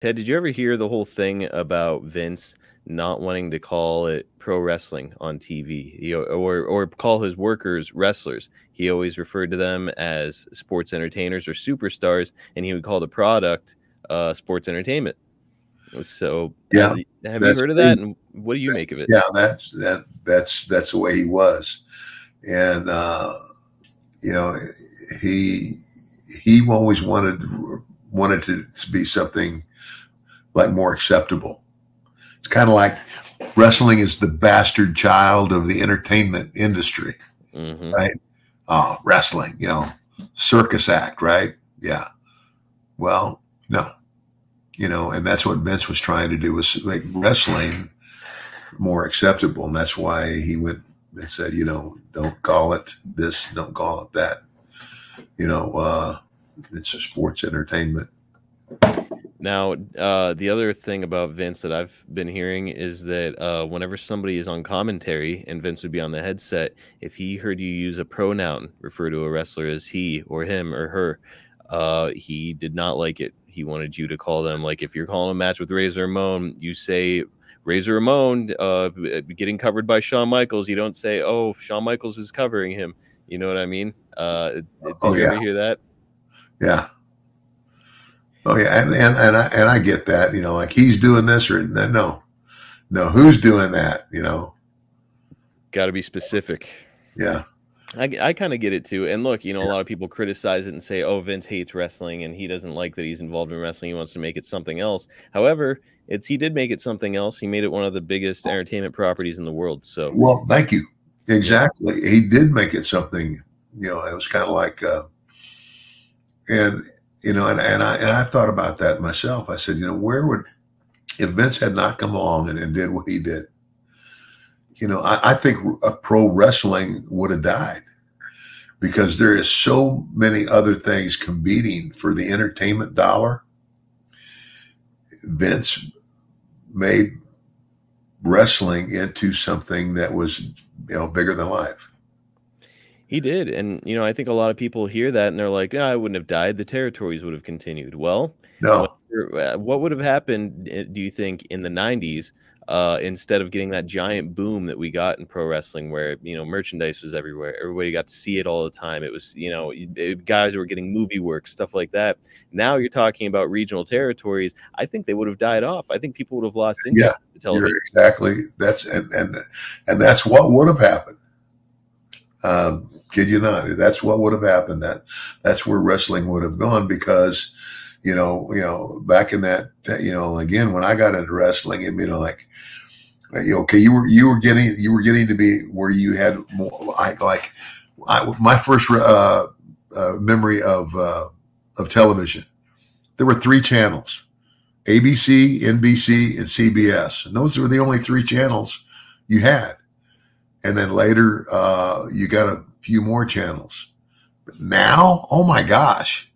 Ted, did you ever hear the whole thing about Vince not wanting to call it pro wrestling on TV, or call his workers wrestlers? He always referred to them as sports entertainers or superstars, and he would call the product sports entertainment. So, Yeah, have you that's heard of pretty, that, and what do you make of it? yeah, that's the way he was. And you know, he he always wanted to be something like more acceptable. It's kind of like wrestling is the bastard child of the entertainment industry, Hmm. right? Oh, wrestling, circus act, right? Yeah. Well, no, and that's what Vince was trying to do, was make wrestling more acceptable. And that's why he went and said, don't call it this, don't call it that. It's a sports entertainment. Now, the other thing about Vince that I've been hearing is that whenever somebody is on commentary and Vince would be on the headset, if he heard you use a pronoun, refer to a wrestler as he or him or her, he did not like it. He wanted you to call them, like, if you're calling a match with Razor Ramon, you say Razor Ramon getting covered by Shawn Michaels. You don't say, oh, Shawn Michaels is covering him. You know what I mean? Did Oh you ever yeah, hear that? yeah. Oh yeah, and I get that. Like he's doing this or no, who's doing that? Got to be specific. Yeah, I kind of get it too. And look, a lot of people criticize it and say, oh, Vince hates wrestling and he doesn't like that he's involved in wrestling. He wants to make it something else. However, he did make it something else. He made it one of the biggest entertainment properties in the world. So, well, thank you. yeah. Exactly, he did make it something. It was kind of like, and I've thought about that myself. I said, where would, if Vince had not come along and did what he did, I think pro wrestling would have died, because there is so many other things competing for the entertainment dollar. Vince made wrestling into something that was, bigger than life. He did. And, I think a lot of people hear that and they're like, I wouldn't have died. The territories would have continued. Well, No, what would have happened, do you think, in the 90s, instead of getting that giant boom that we got in pro wrestling where, merchandise was everywhere? Everybody got to see it all the time. It was, guys were getting movie work, stuff like that. Now you're talking about regional territories. I think they would have died off. I think people would have lost yeah, interest in you're television. exactly, and that's what would have happened. Kid you not, that's what would have happened. That's where wrestling would have gone, because back in that, again, when I got into wrestling, and like, okay, you were getting to be where you had more, my first memory of television. There were three channels: ABC, NBC, and CBS, and those were the only three channels you had. And then later, you got a few more channels. But now, oh my gosh!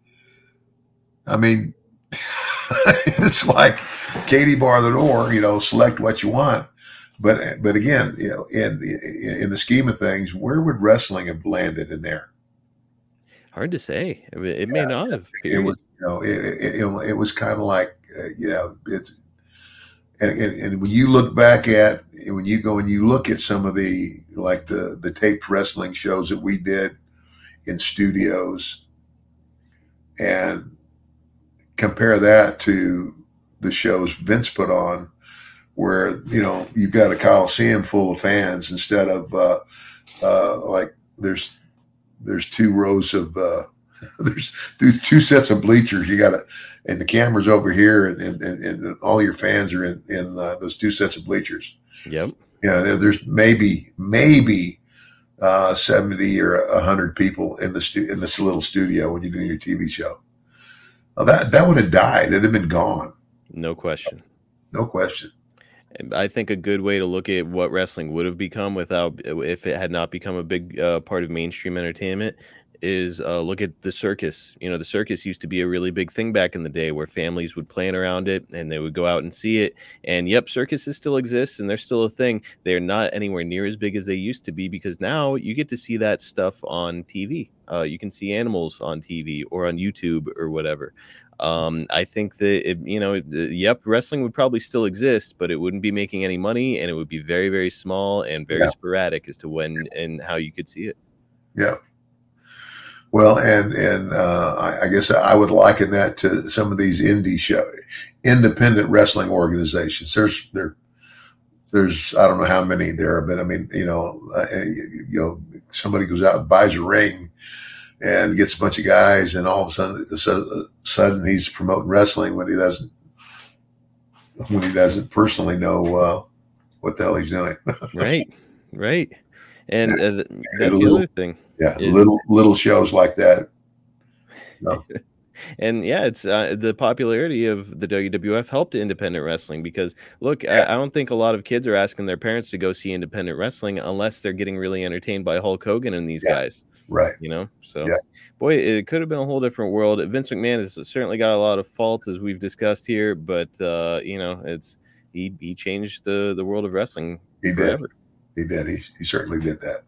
I mean, it's like Katie bar the door. Select what you want. But again, in the scheme of things, where would wrestling have landed in there? Hard to say. It may not have, It was, period. it was kind of like, it's, and when you look back at, when you go and you look at some of the taped wrestling shows that we did in studios, and compare that to the shows Vince put on, where you've got a coliseum full of fans instead of like there's two rows of there's two sets of bleachers. You got to, and the camera's over here, and all your fans are in those two sets of bleachers. Yep. There's maybe 70 or 100 people in this little studio when you're doing your TV show. Well, that would have died. It'd have been gone. No question. No question. I think a good way to look at what wrestling would have become if it had not become a big part of mainstream entertainment is look at the circus. The circus used to be a really big thing back in the day where families would plan around it and they would go out and see it. And yep, circuses still exist and they're still a thing. They're not anywhere near as big as they used to be, because now you get to see that stuff on TV. You can see animals on TV or on YouTube or whatever. I think that yep, wrestling would probably still exist, but it wouldn't be making any money, and it would be very, very small and very Yeah. sporadic as to when and how you could see it. Yeah. Well, I guess I would liken that to some of these independent wrestling organizations. There's I don't know how many there are, but I mean, somebody goes out and buys a ring and gets a bunch of guys, and all of a sudden he's promoting wrestling when he doesn't personally know what the hell he's doing. Right, right, and And that's the other thing is little shows like that. No. and yeah, it's the popularity of the WWF helped independent wrestling because look, Yeah. I don't think a lot of kids are asking their parents to go see independent wrestling unless they're getting really entertained by Hulk Hogan and these Yeah. guys, Right. So Yeah. boy, it could have been a whole different world. Vince McMahon has certainly got a lot of faults as we've discussed here, but it's he changed the world of wrestling He did. forever. He did. He certainly did that.